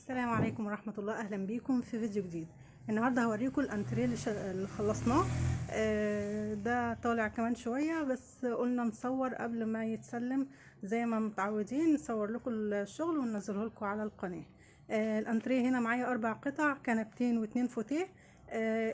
السلام عليكم ورحمة الله. أهلا بيكم في فيديو جديد. النهاردة هوريكم الأنتريه اللي خلصناه. ده طالع كمان شوية، بس قلنا نصور قبل ما يتسلم زي ما متعودين، نصور لكم الشغل وننزله لكم على القناة. الأنتريه هنا معايا 4 قطع، كنبتين و2 فوتيه.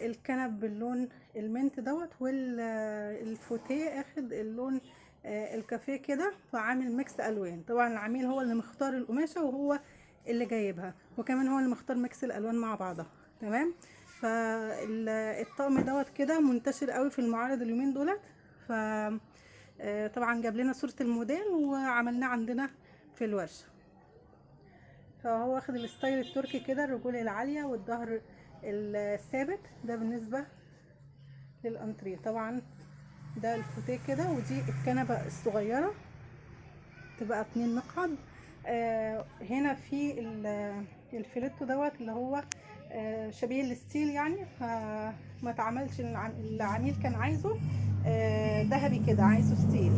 الكنب باللون المنت دوت، والفوتيه اخد اللون الكافيه كده، فعامل ميكس الوان. طبعا العميل هو اللي مختار القماشه وهو اللي جايبها، وكمان هو اللي مختار ميكس الالوان مع بعضها. تمام. فالطقم دوت كده منتشر قوي في المعارض اليومين دولت. ف طبعا جاب لنا صورة الموديل وعملناه عندنا في الورشة. فهو واخد الستايل التركي كده، الرجول العالية والظهر الثابت. ده بالنسبة للانتريه. طبعا ده الفوتيه كده، ودي الكنبة الصغيرة تبقى 2 مقعد. هنا في الفيليتو دوت اللي هو شبيه الستيل يعني، فما اتعملش. العميل كان عايزه ذهبي كده، عايزه ستيل.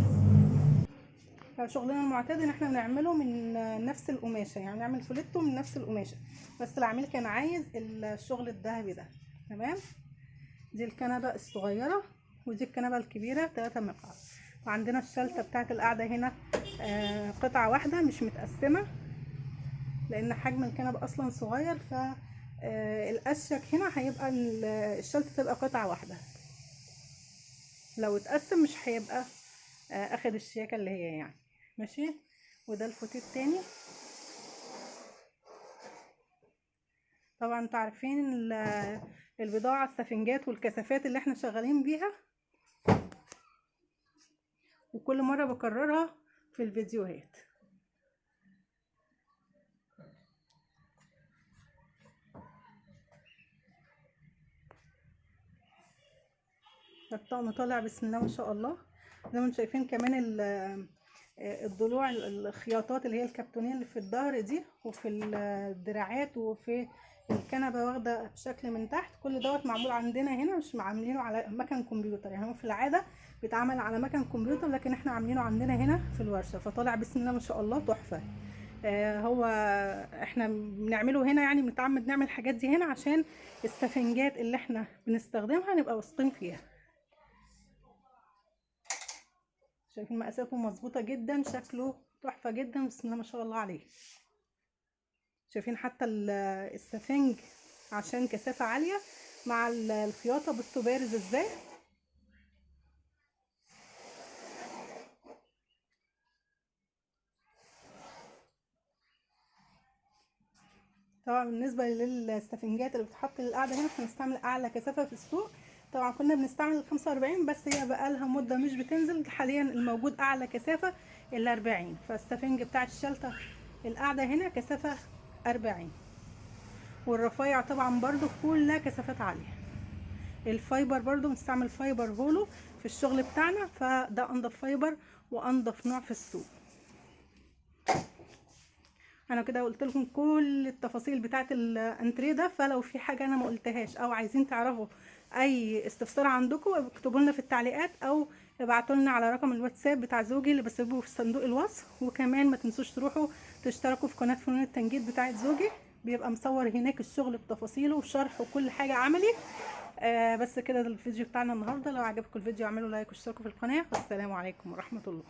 فشغلنا المعتاد ان احنا بنعمله من نفس القماشه، يعني نعمل فيليتو من نفس القماشه، بس العميل كان عايز الشغل الذهبي ده. تمام. دي الكنبه الصغيره، ودي الكنبه الكبيره 3 مقعد. وعندنا الشلته بتاعت القعده هنا قطعه واحده مش متقسمه، لان حجم الكنبه اصلا صغير. ف الاشيك هنا هيبقى الشلته تبقى قطعه واحده، لو اتقسم مش هيبقى اخد الشياكه اللي هي يعني. ماشي. وده الفوتيه التاني. طبعا انتوا عارفين البضاعه، السفنجات والكثافات اللي احنا شغالين بيها، وكل مره بكررها في الفيديوهات. الطقم طالع بسم الله ما شاء الله. زي ما انتم شايفين كمان الضلوع، الخياطات اللي هي الكابتونيه اللي في الظهر دي، وفي الدراعات، وفي الكنبه واخده شكل من تحت. كل دوت معمول عندنا هنا، مش عاملينه على مكن كمبيوتر. يعني هو في العاده بيتعمل على مكن كمبيوتر، لكن احنا عاملينه عندنا هنا في الورشه. فطالع بسم الله ما شاء الله تحفه. هو احنا بنعمله هنا، يعني بنتعمد نعمل الحاجات دي هنا عشان السفنجات اللي احنا بنستخدمها نبقى واثقين فيها. شايفين مقاساته مظبوطه جدا، شكله تحفه جدا، بسم الله ما شاء الله عليه. شايفين حتى السفنج عشان كثافه عاليه مع الخياطه. بصوا بارز ازاي. طبعا بالنسبه للسفنجات اللي بتتحط للقعده هنا، احنا بنستعمل اعلى كثافه في السوق. طبعا كنا بنستعمل 45، بس هي بقى لها مده مش بتنزل. حاليا الموجود اعلى كثافه 40. فالسفنج بتاع الشلته القعده هنا كثافه 40. والرفايع طبعا برضو كلها كثافات عاليه. الفايبر برضو بنستعمل فايبر هولو في الشغل بتاعنا، فده انضف فايبر وانضف نوع في السوق. انا كده قلت لكم كل التفاصيل بتاعه الانتريه ده. فلو في حاجه انا ما قلتهاش او عايزين تعرفوا اي استفسار عندكم، اكتبوا لنا في التعليقات او ابعتوا لنا على رقم الواتساب بتاع زوجي اللي بسيبه في صندوق الوصف. وكمان ما تنسوش تروحوا تشتركوا في قناه فنون التنجيد بتاعه زوجي، بيبقى مصور هناك الشغل بتفاصيله وشرح وكل حاجه عملي. بس كده الفيديو بتاعنا النهارده. لو عجبكم الفيديو اعملوا لايك واشتركوا في القناه. والسلام عليكم ورحمه الله.